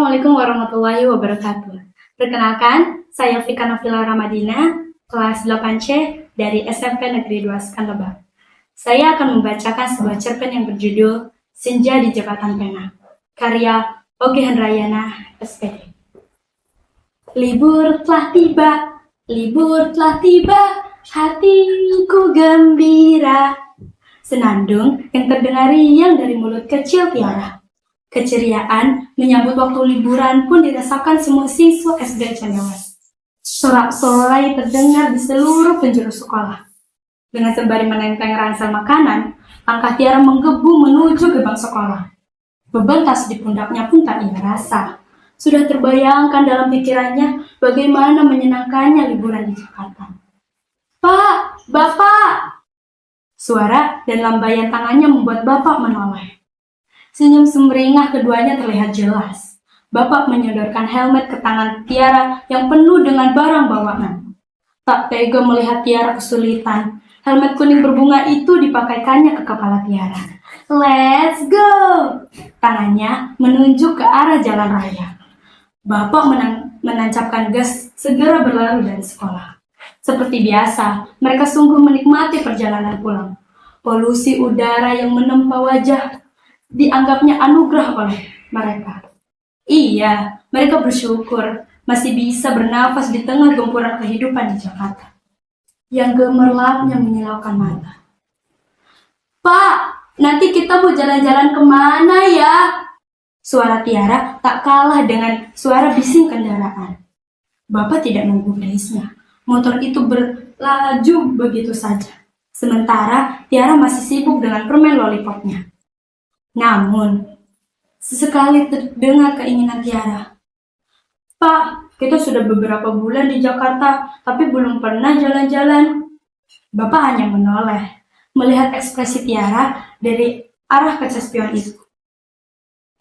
Assalamualaikum warahmatullahi wabarakatuh. Perkenalkan, saya Fika Nafila Ramadina, kelas 8C dari SMP Negeri 2 Sekan. Saya akan membacakan sebuah cerpen yang berjudul Senja di Jembatan Pena, karya Oge Hendrayana, SPD. Libur telah tiba, hatiku gembira. Senandung yang terdengar riang dari mulut kecil Tiara. Keceriaan menyambut waktu liburan pun dirasakan semua siswa SD Cendewas. Sorak-sorai terdengar di seluruh penjuru sekolah. Dengan sembari menenteng ransel makanan, langkah Tiara menggebu menuju gerbang sekolah. Beban tas di pundaknya pun tak ia rasa. Sudah terbayangkan dalam pikirannya bagaimana menyenangkannya liburan di Jakarta. Pak, Bapak! Suara dan lambaian tangannya membuat Bapak menoleh. Senyum sumringah keduanya terlihat jelas. Bapak menyodorkan helmet ke tangan Tiara yang penuh dengan barang bawaan. Tak tega melihat Tiara kesulitan. Helmet kuning berbunga itu dipakaikannya ke kepala Tiara. Let's go! Tangannya menunjuk ke arah jalan raya. Bapak menancapkan gas segera berlari dari sekolah. Seperti biasa, mereka sungguh menikmati perjalanan pulang. Polusi udara yang menempa wajah dianggapnya anugerah oleh mereka. Iya, mereka bersyukur masih bisa bernafas di tengah gempuran kehidupan di Jakarta yang gemerlapnya menyilaukan mata. Pak, nanti kita mau jalan-jalan kemana ya? Suara Tiara tak kalah dengan suara bising kendaraan. Bapak tidak menggubrisnya. Motor itu berlaju begitu saja. Sementara Tiara masih sibuk dengan permen lollipopnya. Namun, sesekali terdengar keinginan Tiara. Pak, kita sudah beberapa bulan di Jakarta, tapi belum pernah jalan-jalan. Bapak hanya menoleh, melihat ekspresi Tiara dari arah kaca spion itu.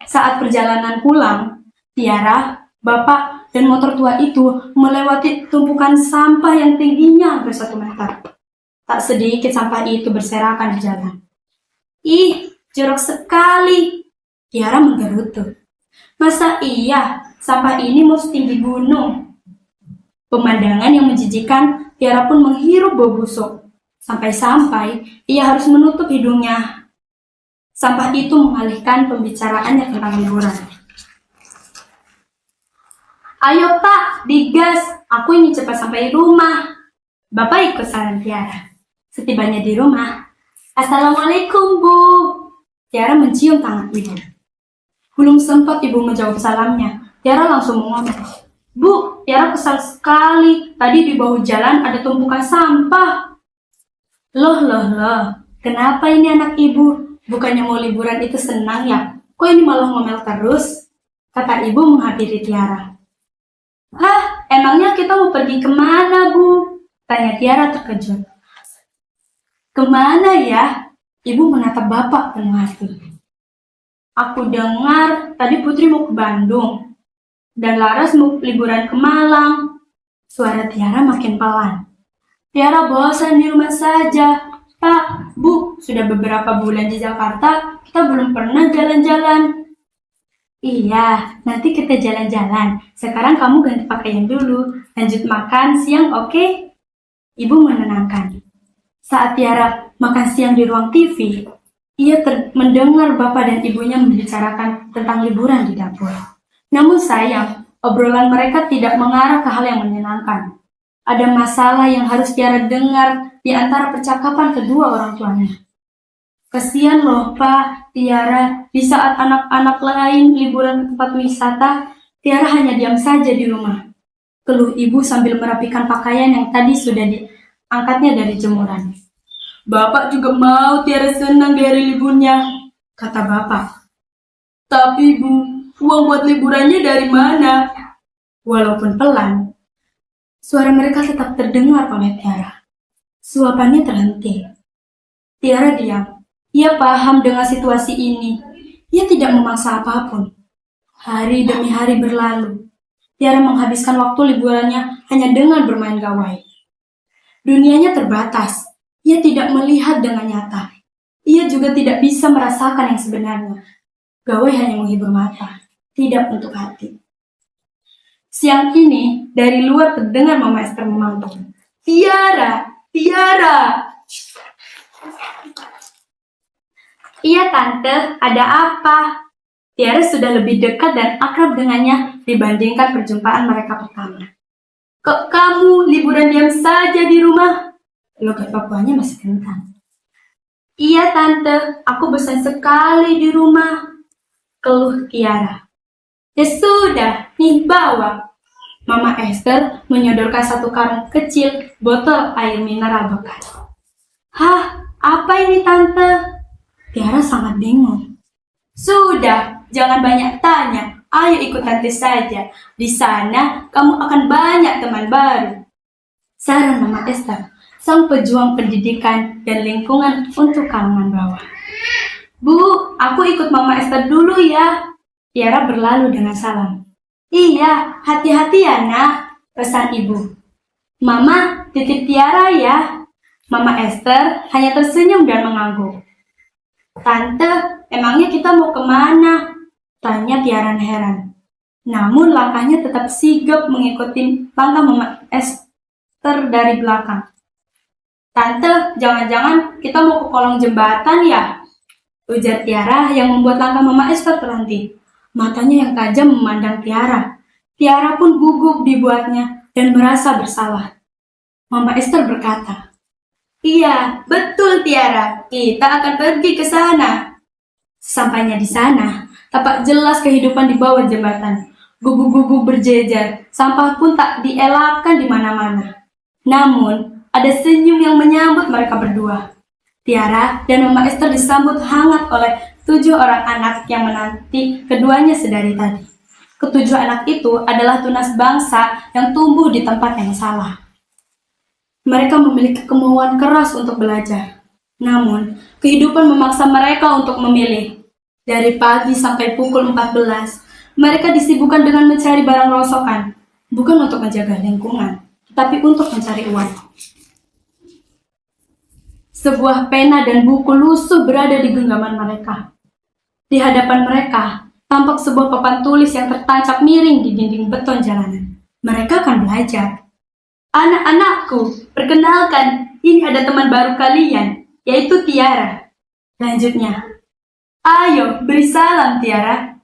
Saat perjalanan pulang, Tiara, Bapak, dan motor tua itu melewati tumpukan sampah yang tingginya hampir 1 meter. Tak sedikit sampah itu berserakan di jalan. Ih, jorok sekali. Tiara menggerutu. Masa iya, sampah ini mau setinggi gunung? Pemandangan yang menjijikan, Tiara pun menghirup bau busuk. Sampai-sampai ia harus menutup hidungnya. Sampah itu mengalihkan pembicaraannya tentang liburan. Ayo Pak, digas. Aku ingin cepat sampai rumah. Bapak ikut saran Tiara. Setibanya di rumah, Assalamualaikum Bu. Tiara mencium tangan ibu. Belum sempat ibu menjawab salamnya, Tiara langsung mengomel. Bu, Tiara kesal sekali. Tadi di bahu jalan ada tumpukan sampah. Loh. Kenapa ini anak ibu? Bukannya mau liburan itu senang ya? Kok ini malah ngomel terus? Kata ibu menghampiri Tiara. Hah, emangnya kita mau pergi kemana Bu? Tanya Tiara terkejut. Kemana ya? Ibu menatap Bapak penuh hati. Aku dengar tadi Putri mau ke Bandung. Dan Laras mau liburan ke Malang. Suara Tiara makin pelan. Tiara bosan di rumah saja. Pak, Bu, sudah beberapa bulan di Jakarta, kita belum pernah jalan-jalan. Iya, nanti kita jalan-jalan. Sekarang kamu ganti pakaian dulu. Lanjut makan siang, oke? Ibu menenangkan. Saat Tiara makan siang di ruang TV, ia mendengar bapak dan ibunya membicarakan tentang liburan di dapur. Namun sayang, obrolan mereka tidak mengarah ke hal yang menyenangkan. Ada masalah yang harus Tiara dengar di antara percakapan kedua orang tuanya. Kasian loh Pak, Tiara, di saat anak-anak lain liburan ke tempat wisata, Tiara hanya diam saja di rumah. Keluh ibu sambil merapikan pakaian yang tadi sudah diangkatnya dari jemuran. Bapak juga mau Tiara senang di hari liburnya, kata Bapak. Tapi Bu, uang buat liburannya dari mana? Walaupun pelan, suara mereka tetap terdengar oleh Tiara. Suapannya terhenti. Tiara diam. Ia paham dengan situasi ini. Ia tidak memaksa apapun. Hari demi hari berlalu. Tiara menghabiskan waktu liburannya hanya dengan bermain gawai. Dunianya terbatas. Ia tidak melihat dengan nyata. Ia juga tidak bisa merasakan yang sebenarnya. Gawai hanya menghibur mata, tidak untuk hati. Siang ini, dari luar terdengar Mama Esther memanggil. Tiara, Tiara. Iya Tante, ada apa? Tiara sudah lebih dekat dan akrab dengannya dibandingkan perjumpaan mereka pertama. Kok kamu liburan diam saja di rumah? Logat Papuanya masih kentang. Iya Tante, aku bosan sekali di rumah, keluh Tiara. Ya sudah, nih bawa. Mama Esther menyodorkan satu karung kecil botol air mineral bekas. Hah, apa ini Tante? Tiara sangat bingung. Sudah, jangan banyak tanya. Ayo ikut Tante saja. Di sana kamu akan banyak teman baru. Saran Mama Esther, sang pejuang pendidikan dan lingkungan untuk kalangan bawah. Bu, aku ikut Mama Esther dulu ya. Tiara berlalu dengan salam. Iya, hati-hati ya nak, pesan ibu. Mama, titip Tiara ya. Mama Esther hanya tersenyum dan mengangguk. Tante, emangnya kita mau kemana? Tanya Tiara heran. Namun langkahnya tetap sigap mengikuti langkah Mama Esther dari belakang. Tante, jangan-jangan kita mau ke kolong jembatan ya? Ujar Tiara yang membuat langkah Mama Esther terhenti. Matanya yang tajam memandang Tiara. Tiara pun gugup dibuatnya dan merasa bersalah. Mama Esther berkata, iya, betul Tiara, kita akan pergi ke sana. Sampainya di sana, tampak jelas kehidupan di bawah jembatan. Gubuk-gubuk berjejer, sampah pun tak dielakkan di mana-mana. Namun, ada senyum yang menyambut mereka berdua. Tiara dan Mama Esther disambut hangat oleh 7 orang anak yang menanti keduanya sedari tadi. Ketujuh anak itu adalah tunas bangsa yang tumbuh di tempat yang salah. Mereka memiliki kemauan keras untuk belajar. Namun, kehidupan memaksa mereka untuk memilih. Dari pagi sampai pukul 14, mereka disibukkan dengan mencari barang rongsokan, bukan untuk menjaga lingkungan, tapi untuk mencari uang. Sebuah pena dan buku lusuh berada di genggaman mereka. Di hadapan mereka, tampak sebuah papan tulis yang tertancap miring di dinding beton jalanan. Mereka akan belajar. Anak-anakku, perkenalkan, ini ada teman baru kalian, yaitu Tiara. Lanjutnya, ayo beri salam Tiara.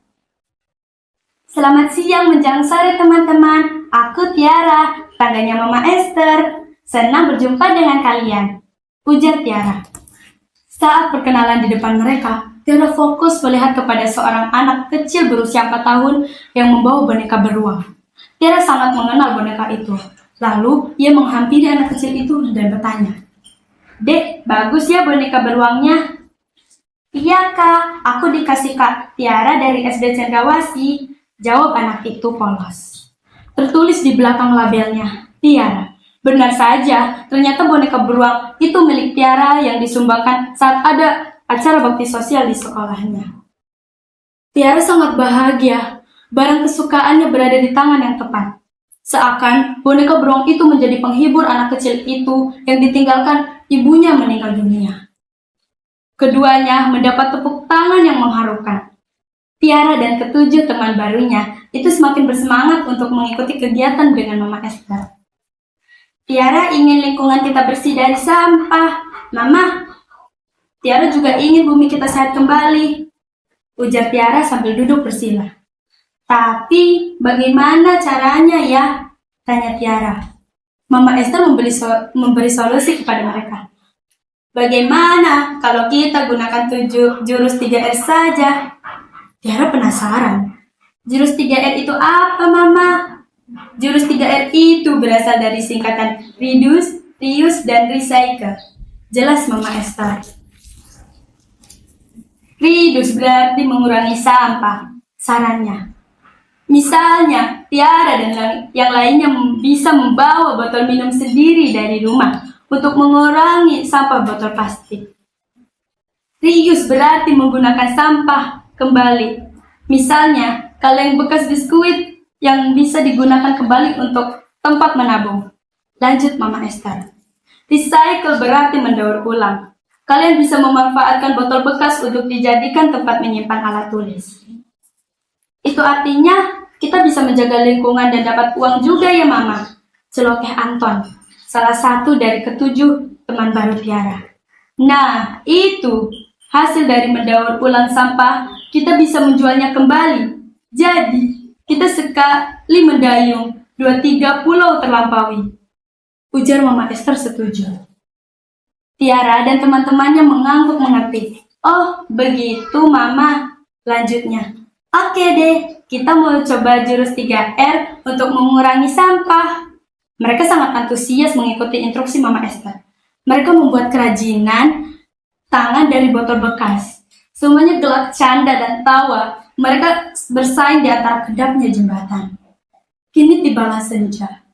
Selamat siang menjelang sore teman-teman, aku Tiara, tandanya Mama Esther. Senang berjumpa dengan kalian, ujar Tiara. Saat perkenalan di depan mereka, Tiara fokus melihat kepada seorang anak kecil berusia 4 tahun yang membawa boneka beruang. Tiara sangat mengenal boneka itu. Lalu, ia menghampiri anak kecil itu dan bertanya, Dek, bagus ya boneka beruangnya? Iya kak, aku dikasih Kak Tiara dari SD Cendrawasih, jawab anak itu polos. Tertulis di belakang labelnya, Tiara. Benar saja, ternyata boneka beruang itu milik Tiara yang disumbangkan saat ada acara bakti sosial di sekolahnya. Tiara sangat bahagia, barang kesukaannya berada di tangan yang tepat. Seakan boneka beruang itu menjadi penghibur anak kecil itu yang ditinggalkan ibunya meninggal dunia. Keduanya mendapat tepuk tangan yang mengharukan. Tiara dan ketujuh teman barunya itu semakin bersemangat untuk mengikuti kegiatan dengan Mama Esther. Tiara ingin lingkungan kita bersih dari sampah. Mama, Tiara juga ingin bumi kita sehat kembali, ujar Tiara sambil duduk bersila. Tapi, bagaimana caranya ya? Tanya Tiara. Mama Esther memberi solusi kepada mereka. Bagaimana kalau kita gunakan jurus 3R saja? Tiara penasaran. Jurus 3R itu apa, Mama? Jurus 3R itu berasal dari singkatan Reduce, Reuse, dan Recycle. Jelas Mama Esther. Reduce berarti mengurangi sampah, sarannya. Misalnya, Tiara dan yang lainnya bisa membawa botol minum sendiri dari rumah untuk mengurangi sampah botol plastik. Reuse berarti menggunakan sampah kembali. Misalnya, kaleng bekas biskuit yang bisa digunakan kembali untuk tempat menabung. Lanjut Mama Esther. Recycle berarti mendaur ulang. Kalian bisa memanfaatkan botol bekas untuk dijadikan tempat menyimpan alat tulis. Itu artinya kita bisa menjaga lingkungan dan dapat uang juga ya Mama. Celoteh Anton, salah satu dari ketujuh teman baru Tiara. Nah, itu hasil dari mendaur ulang sampah, kita bisa menjualnya kembali. Jadi, kita sekali mendayung, 2-3 pulau terlampaui. Ujar Mama Esther setuju. Tiara dan teman-temannya mengangguk mengerti. Oh, begitu Mama. Lanjutnya. Oke deh, kita mau coba jurus 3R untuk mengurangi sampah. Mereka sangat antusias mengikuti instruksi Mama Esther. Mereka membuat kerajinan tangan dari botol bekas. Semuanya gelak canda dan tawa. Mereka bersaing di antara kedapnya jembatan. Kini tibalah senja.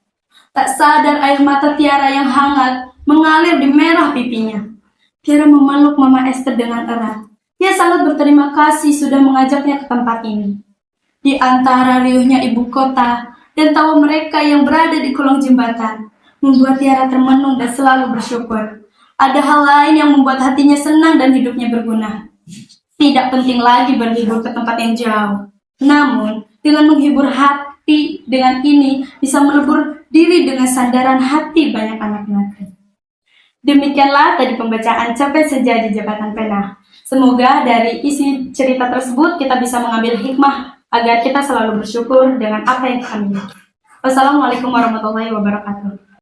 Tak sadar air mata Tiara yang hangat mengalir di merah pipinya. Tiara memeluk Mama Esther dengan erat. Dia sangat berterima kasih sudah mengajaknya ke tempat ini. Di antara riuhnya ibu kota dan tawa mereka yang berada di kolong jembatan, membuat Tiara termenung dan selalu bersyukur. Ada hal lain yang membuat hatinya senang dan hidupnya berguna. Tidak penting lagi berlibur ke tempat yang jauh. Namun, dengan menghibur hati dengan ini bisa melebur diri dengan sandaran hati banyak anak negeri. Demikianlah tadi pembacaan Capek Senja di Jembatan Pena. Semoga dari isi cerita tersebut kita bisa mengambil hikmah agar kita selalu bersyukur dengan apa yang kita miliki. Wassalamualaikum warahmatullahi wabarakatuh.